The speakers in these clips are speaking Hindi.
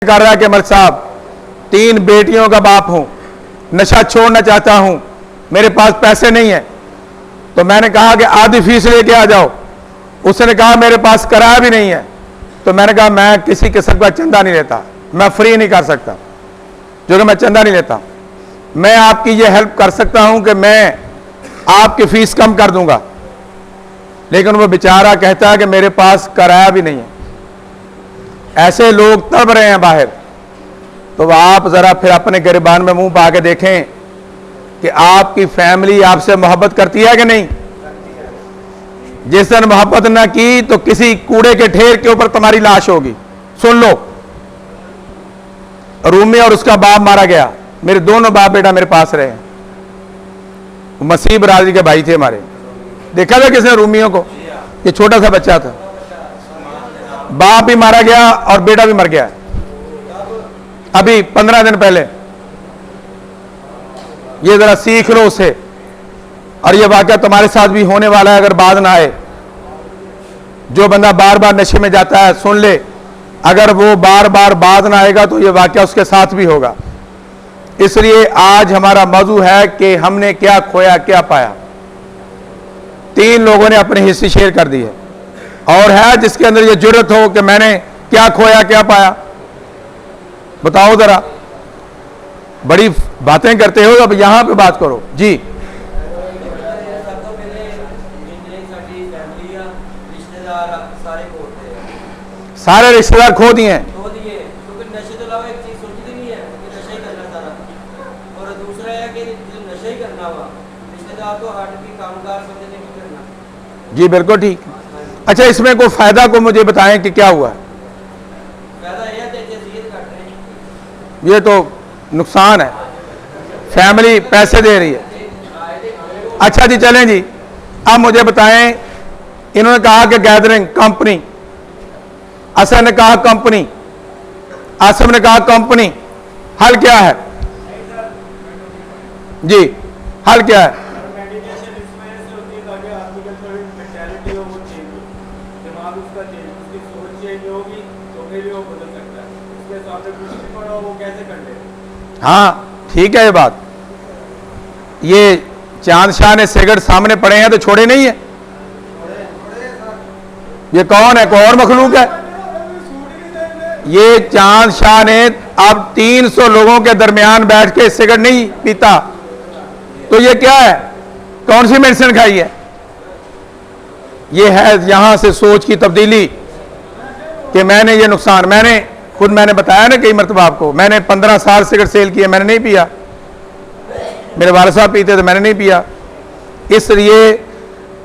कर रहा है कि मलिक साहब 3 बेटियों का बाप हूं, नशा छोड़ना चाहता हूं, मेरे पास पैसे नहीं है। तो मैंने कहा कि आधी फीस लेके आ जाओ। उसने कहा मेरे पास किराया भी नहीं है। तो मैंने कहा मैं किसी किस्म का चंदा नहीं लेता, मैं फ्री नहीं कर सकता, जो कि मैं चंदा नहीं लेता। मैं आपकी ये हेल्प कर सकता हूं कि मैं आपकी फीस कम कर दूंगा, लेकिन वो बेचारा कहता है कि मेरे पास किराया भी नहीं है। ऐसे लोग तड़प रहे हैं बाहर। तो आप जरा फिर अपने गिरबान में मुंह पा के देखें कि आपकी फैमिली आपसे मोहब्बत करती है कि नहीं। जिस दिन मोहब्बत ना की तो किसी कूड़े के ढेर के ऊपर तुम्हारी लाश होगी। सुन लो, रूमी और उसका बाप मारा गया। मेरे दोनों बाप बेटा मेरे पास रहे। मसीह बरादरी के भाई थे हमारे। देखा था किसने रूमियों को? ये छोटा सा बच्चा था, बाप भी मारा गया और बेटा भी मर गया अभी 15 दिन पहले। ये जरा सीख लो उससे, और ये वाकया तुम्हारे साथ भी होने वाला है अगर बात ना आए। जो बंदा बार बार नशे में जाता है, सुन ले, अगर वो बार बार बात ना आएगा तो ये वाकया उसके साथ भी होगा। इसलिए आज हमारा मौजू है कि हमने क्या खोया क्या पाया। 3 लोगों ने अपनी हिस्ट्री शेयर कर दी है, और है जिसके अंदर ये जुर्रत हो कि मैंने क्या खोया क्या पाया। बताओ जरा, बड़ी बातें करते हो, अब यहां पे बात करो जी। सारे रिश्तेदार खो दिए हैं। नशे के अलावा एक चीज सोचती नहीं है कि नशा ही करना सारा, और दूसरा है कि नशा ही करना हुआ रिश्तेदार तो हट के कामकाज समझने नहीं करना। जी बिल्कुल ठीक। अच्छा, इसमें कोई फायदा को मुझे बताएं कि क्या हुआ। फायदा यह है कि जजीयत काट रहे हैं। ये तो नुकसान है, फैमिली पैसे दे रही है। अच्छा जी, चलें जी, अब मुझे बताएं। इन्होंने कहा कि गैदरिंग कंपनी, असद ने कहा कंपनी, आसिम ने कहा कंपनी। हल क्या है जी? हल क्या है? हाँ ठीक है ये बात। ये चांद शाह ने सिगरेट सामने पड़े हैं तो छोड़े नहीं है। ये कौन है? कोई और मखलूक है? ये चांद शाह ने अब 300 लोगों के दरमियान बैठ के सिगरेट नहीं पीता। तो ये क्या है? कौन सी मेडिसिन खाई है? ये है यहां से सोच की तब्दीली कि मैंने ये नुकसान, मैंने बताया ना कई मरतबा आपको, मैंने 15 साल सिगरेट सेल किया, मैंने नहीं पिया। मेरे वाले साहब पीते थे, मैंने नहीं पिया। इसलिए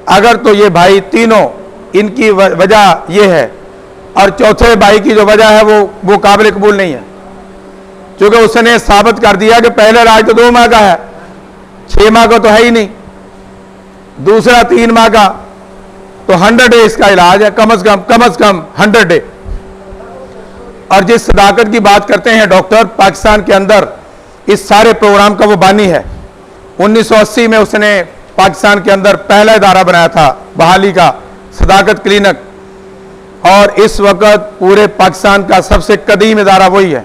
अगर तो ये भाई तीनों, इनकी वजह ये है, और चौथे भाई की जो वजह है वो काबिल कबूल नहीं है, क्योंकि उसने साबित कर दिया कि पहला इलाज तो 2 माह का है, 6 माह का तो है ही नहीं। दूसरा 3 माह का, तो 100 डेज का इलाज है, कम से कम 100 डे। और जिस सदाकत की बात करते हैं डॉक्टर, पाकिस्तान के अंदर इस सारे प्रोग्राम का वो बानी है। 1980 में उसने पाकिस्तान के अंदर पहला इदारा बनाया था बहाली का, सदाकत क्लिनिक, और इस वक्त पूरे पाकिस्तान का सबसे कदीम इदारा वही है,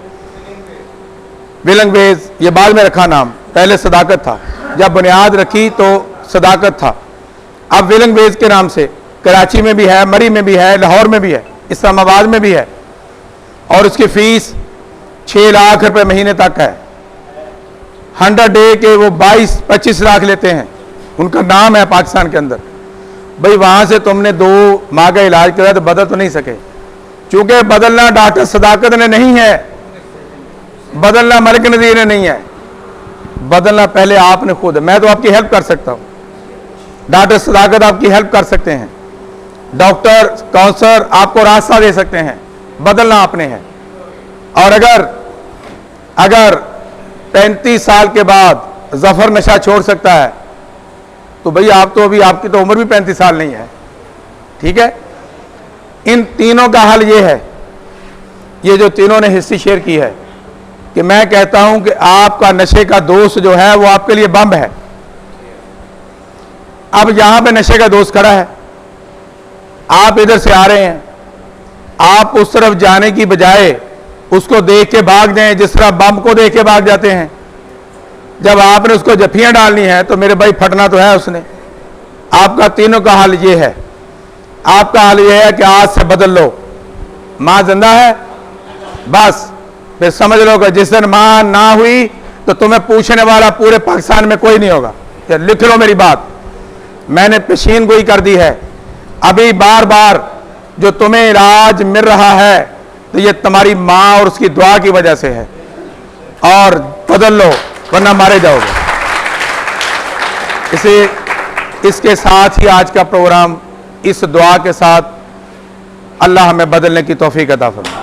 विलंगवेज। ये बाद में रखा नाम, पहले सदाकत था, जब बुनियाद रखी तो सदाकत था। अब विलंगवेज के नाम से कराची में भी है, मरी में भी है, लाहौर में भी है, इस्लामाबाद में भी है, और उसकी फीस 6 लाख रुपए महीने तक है। 100 डे के वो 22-25 लाख लेते हैं। उनका नाम है पाकिस्तान के अंदर। भाई वहां से तुमने 2 माह का इलाज किया तो बदल तो नहीं सके, क्योंकि बदलना डॉक्टर सदाकत ने नहीं है, बदलना मलिक नज़ीर ने नहीं है, बदलना पहले आपने खुद। मैं तो आपकी हेल्प कर सकता हूं, डॉक्टर सदाकत आपकी हेल्प कर सकते हैं, डॉक्टर काउंसलर आपको रास्ता दे सकते हैं, बदलना आपने है। और अगर 35 साल के बाद जफर नशा छोड़ सकता है तो भाई आप तो अभी, आपकी तो उम्र भी 35 साल नहीं है, ठीक है। इन तीनों का हल ये है, ये जो तीनों ने हिस्ट्री शेयर की है, कि मैं कहता हूं कि आपका नशे का दोस्त जो है वो आपके लिए बम है। अब यहां पे नशे का दोस्त खड़ा है, आप इधर से आ रहे हैं, आप उस तरफ जाने की बजाय उसको देख के भाग जाएं, जिस तरह बम को देख के भाग जाते हैं। जब आपने उसको जफियां डालनी है तो मेरे भाई फटना तो है उसने। आपका तीनों का हाल ये है, आपका हाल ये है कि आज से बदल लो। मां जिंदा है, बस फिर समझ लो कि जिस दिन मां ना हुई तो तुम्हें पूछने वाला पूरे पाकिस्तान में कोई नहीं होगा। या लिख लो मेरी बात, मैंने पेशीन गोई कर दी है। अभी बार बार जो तुम्हें इलाज मिल रहा है तो ये तुम्हारी मां और उसकी दुआ की वजह से है, और बदल लो वरना मारे जाओगे। इसके साथ ही आज का प्रोग्राम इस दुआ के साथ, अल्लाह हमें बदलने की तौफीक अता फरमाए।